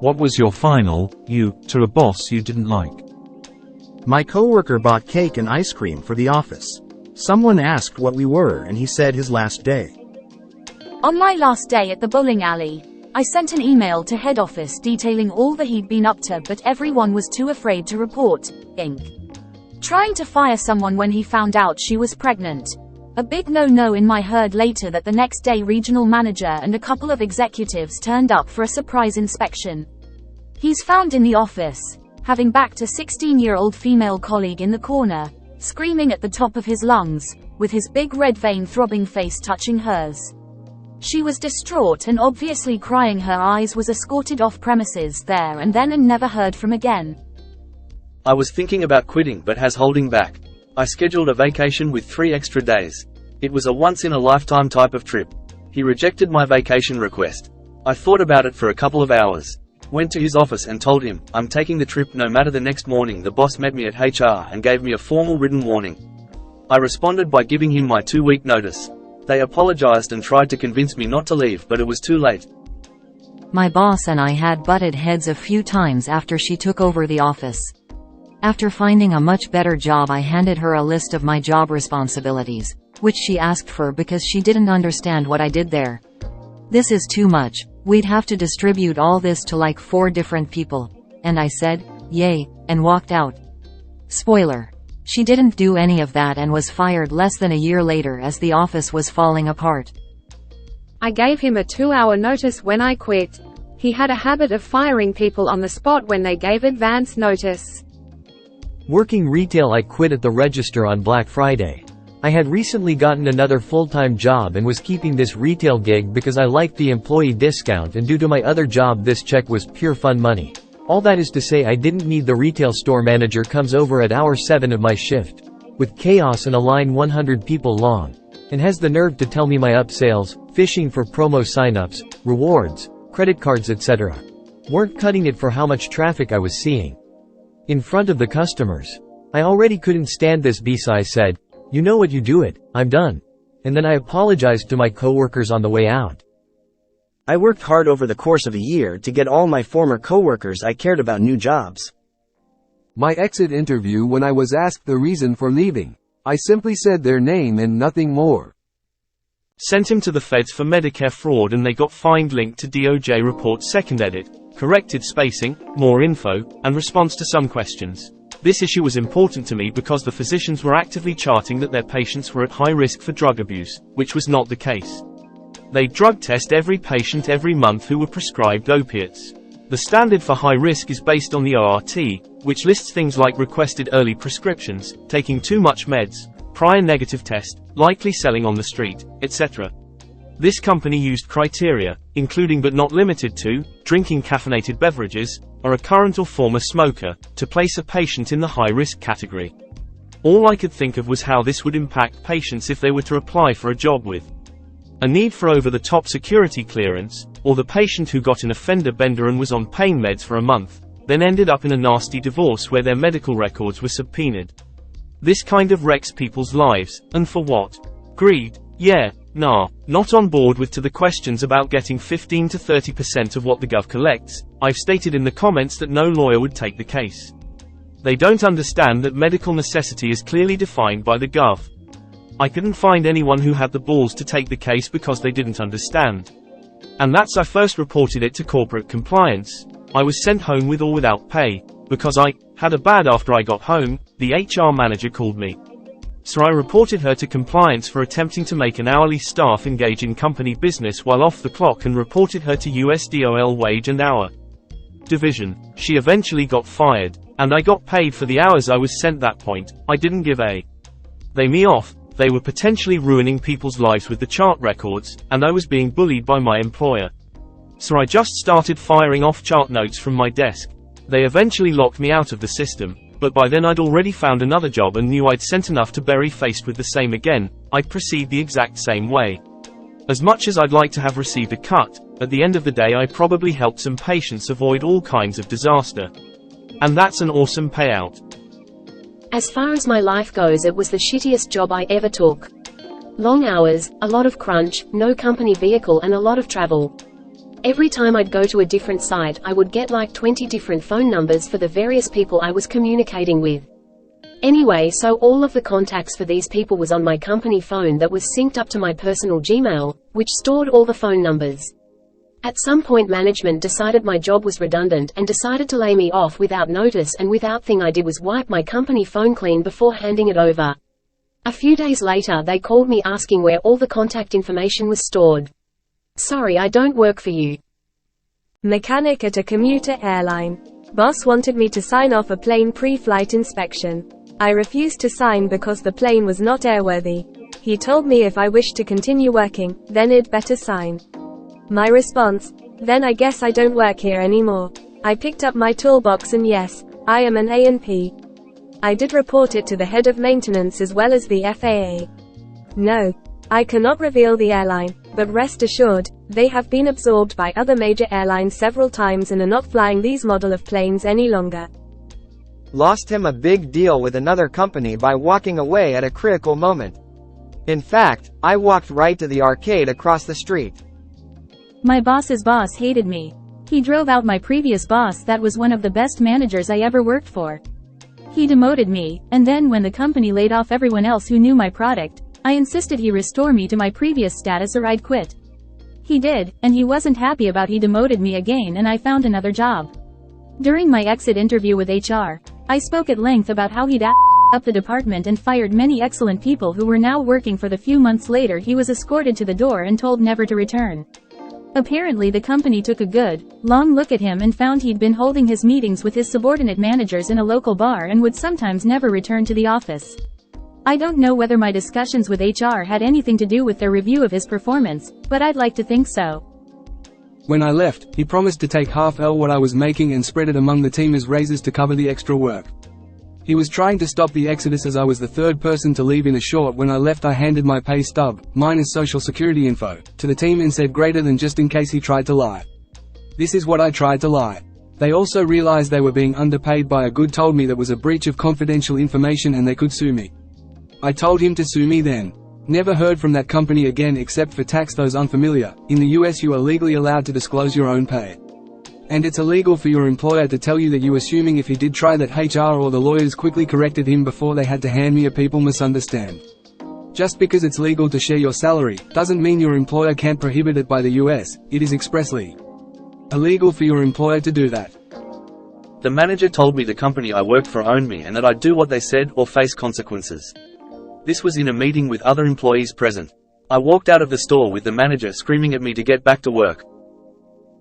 What was your final, to a boss you didn't like? My coworker bought cake and ice cream for the office. Someone asked what we were and he said his last day. On my last day at the bowling alley, I sent an email to head office detailing all that he'd been up to, but everyone was too afraid to report. Trying to fire someone when he found out she was pregnant. A big no-no. In my heard later that the next day regional manager and a couple of executives turned up for a surprise inspection. He's found in the office, having backed a 16-year-old female colleague in the corner, screaming at the top of his lungs, with his big red vein throbbing face touching hers. She was distraught and obviously crying. Her eyes was escorted off premises there and then and never heard from again. I was thinking about quitting but has holding back. I scheduled a vacation with 3 extra days. It was a once-in-a-lifetime type of trip. He rejected my vacation request. I thought about it for a couple of hours. Went to his office and told him, I'm taking the trip no matter. The next morning the boss met me at HR and gave me a formal written warning. I responded by giving him my 2-week notice. They apologized and tried to convince me not to leave, but it was too late. My boss and I had butted heads a few times after she took over the office. After finding a much better job, I handed her a list of my job responsibilities, which she asked for because she didn't understand what I did there. This is too much. We'd have to distribute all this to like 4 different people. And I said, yay, and walked out. Spoiler. She didn't do any of that and was fired less than a year later as the office was falling apart. I gave him a 2-hour notice when I quit. He had a habit of firing people on the spot when they gave advance notice. Working retail, I quit at the register on Black Friday. I had recently gotten another full-time job and was keeping this retail gig because I liked the employee discount, and due to my other job this check was pure fun money. All that is to say, I didn't need the retail store manager comes over at hour 7 of my shift, with chaos and a line 100 people long, and has the nerve to tell me my upsells, fishing for promo signups, rewards, credit cards etc. weren't cutting it for how much traffic I was seeing in front of the customers. I already couldn't stand this I said, you know what, you do it, I'm done. And then I apologized to my coworkers on the way out. I worked hard over the course of a year to get all my former coworkers I cared about new jobs. My exit interview, when I was asked the reason for leaving, I simply said their name and nothing more. Sent him to the feds for Medicare fraud and they got fined. Link to DOJ report. Second edit. Corrected spacing, more info, and response to some questions. This issue was important to me because the physicians were actively charting that their patients were at high risk for drug abuse, which was not the case. They drug test every patient every month who were prescribed opiates. The standard for high risk is based on the ORT, which lists things like requested early prescriptions, taking too much meds, prior negative test, likely selling on the street, etc. This company used criteria, including but not limited to, drinking caffeinated beverages, or a current or former smoker, to place a patient in the high-risk category. All I could think of was how this would impact patients if they were to apply for a job with a need for over-the-top security clearance, or the patient who got an offender bender and was on pain meds for a month, then ended up in a nasty divorce where their medical records were subpoenaed. This kind of wrecks people's lives, and for what? Greed? Yeah, nah, not on board with. To the questions about getting 15 to 30% of what the Gov collects, I've stated in the comments that no lawyer would take the case. They don't understand that medical necessity is clearly defined by the Gov. I couldn't find anyone who had the balls to take the case because they didn't understand. And that's I first reported it to corporate compliance. I was sent home with or without pay, because I had a bad. After I got home, the HR manager called me. So I reported her to compliance for attempting to make an hourly staff engage in company business while off the clock, and reported her to USDOL wage and hour division. She eventually got fired, and I got paid for the hours I was sent. That point, I didn't give a they me off. They were potentially ruining people's lives with the chart records, and I was being bullied by my employer. So I just started firing off chart notes from my desk. They eventually locked me out of the system, but by then I'd already found another job and knew I'd sent enough to bury. Faced with the same again, I'd proceed the exact same way. As much as I'd like to have received a cut, at the end of the day I probably helped some patients avoid all kinds of disaster. And that's an awesome payout. As far as my life goes, it was the shittiest job I ever took. Long hours, a lot of crunch, no company vehicle and a lot of travel. Every time I'd go to a different site, I would get like 20 different phone numbers for the various people I was communicating with. Anyway, so all of the contacts for these people was on my company phone that was synced up to my personal Gmail, which stored all the phone numbers. At some point management decided my job was redundant and decided to lay me off without notice, and without thing I did was wipe my company phone clean before handing it over. A few days later they called me asking where all the contact information was stored. Sorry, I don't work for you. Mechanic at a commuter airline. Boss wanted me to sign off a plane pre-flight inspection. I refused to sign because the plane was not airworthy. He told me if I wished to continue working, then I'd better sign. My response: then I guess I don't work here anymore. I picked up my toolbox and yes, I am an A&P. I did report it to the head of maintenance as well as the FAA. No, I cannot reveal the airline, but rest assured, they have been absorbed by other major airlines several times and are not flying these model of planes any longer. Lost him a big deal with another company by walking away at a critical moment. In fact, I walked right to the arcade across the street. My boss's boss hated me. He drove out my previous boss that was one of the best managers I ever worked for. He demoted me, and then when the company laid off everyone else who knew my product, I insisted he restore me to my previous status or I'd quit. He did, and he wasn't happy about he demoted me again and I found another job. During my exit interview with HR, I spoke at length about how he'd up the department and fired many excellent people who were now working for the few months later he was escorted to the door and told never to return. Apparently the company took a good, long look at him and found he'd been holding his meetings with his subordinate managers in a local bar and would sometimes never return to the office. I don't know whether my discussions with HR had anything to do with their review of his performance, but I'd like to think so. When I left, he promised to take half what I was making and spread it among the team as raises to cover the extra work. He was trying to stop the exodus as I was the third person to leave in a short. When I left I handed my pay stub, minus social security info, to the team and said greater than just in case he tried to lie. This is what I tried to lie. They also realized they were being underpaid by a good told me that was a breach of confidential information and they could sue me. I told him to sue me then. Never heard from that company again except for tax. Those unfamiliar, in the US you are legally allowed to disclose your own pay. And it's illegal for your employer to tell you that you assuming if he did try that. HR or the lawyers quickly corrected him before they had to hand me a people misunderstand. Just because it's legal to share your salary, doesn't mean your employer can't prohibit it by the US, it is expressly illegal for your employer to do that. The manager told me the company I worked for owned me and that I'd do what they said or face consequences. This was in a meeting with other employees present. I walked out of the store with the manager screaming at me to get back to work.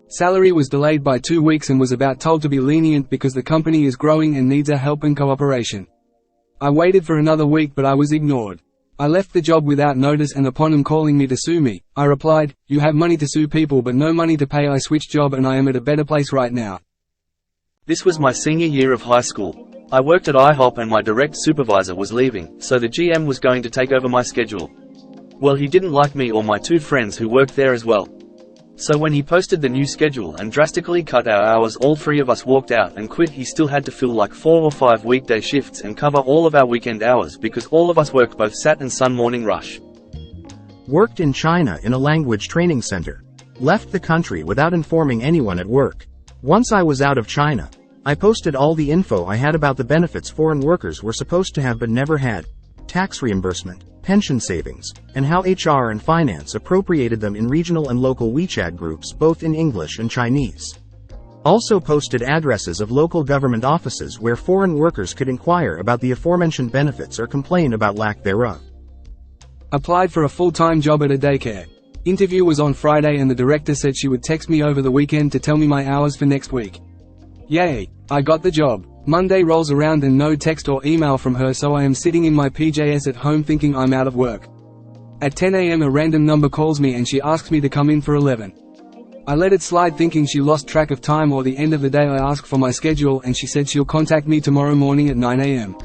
Salary was delayed by 2 weeks and was about told to be lenient because the company is growing and needs our help and cooperation. I waited for another week but I was ignored. I left the job without notice and upon him calling me to sue me, I replied, "You have money to sue people but no money to pay." I switched job and I am at a better place right now. This was my senior year of high school. I worked at IHOP and my direct supervisor was leaving, so the GM was going to take over my schedule. Well, he didn't like me or my 2 friends who worked there as well. So when he posted the new schedule and drastically cut our hours, all 3 of us walked out and quit. He still had to fill like 4 or 5 weekday shifts and cover all of our weekend hours because all of us worked both Sat and Sun morning rush. Worked in China in a language training center. Left the country without informing anyone at work. Once I was out of China, I posted all the info I had about the benefits foreign workers were supposed to have but never had. Tax reimbursement, pension savings, and how HR and finance appropriated them in regional and local WeChat groups both in English and Chinese. Also posted addresses of local government offices where foreign workers could inquire about the aforementioned benefits or complain about lack thereof. Applied for a full-time job at a daycare. Interview was on Friday and the director said she would text me over the weekend to tell me my hours for next week. Yay, I got the job. Monday rolls around and no text or email from her, so I am sitting in my PJs at home thinking I'm out of work. At 10 a.m. a random number calls me and she asks me to come in for 11. I let it slide thinking she lost track of time or the end of the day. I asked for my schedule and she said she'll contact me tomorrow morning at 9 a.m.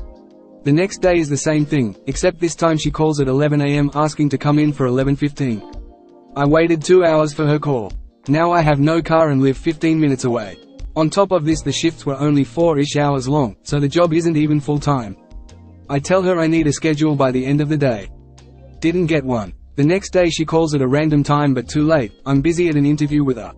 The next day is the same thing, except this time she calls at 11 a.m. asking to come in for 11:15. I waited 2 hours for her call. Now I have no car and live 15 minutes away. On top of this, the shifts were only 4-ish hours long, so the job isn't even full-time. I tell her I need a schedule by the end of the day. Didn't get one. The next day she calls at a random time but too late. I'm busy at an interview with her.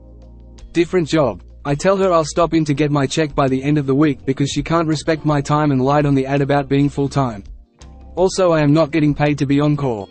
Different job. I tell her I'll stop in to get my check by the end of the week because she can't respect my time and lied on the ad about being full-time. Also, I am not getting paid to be on call.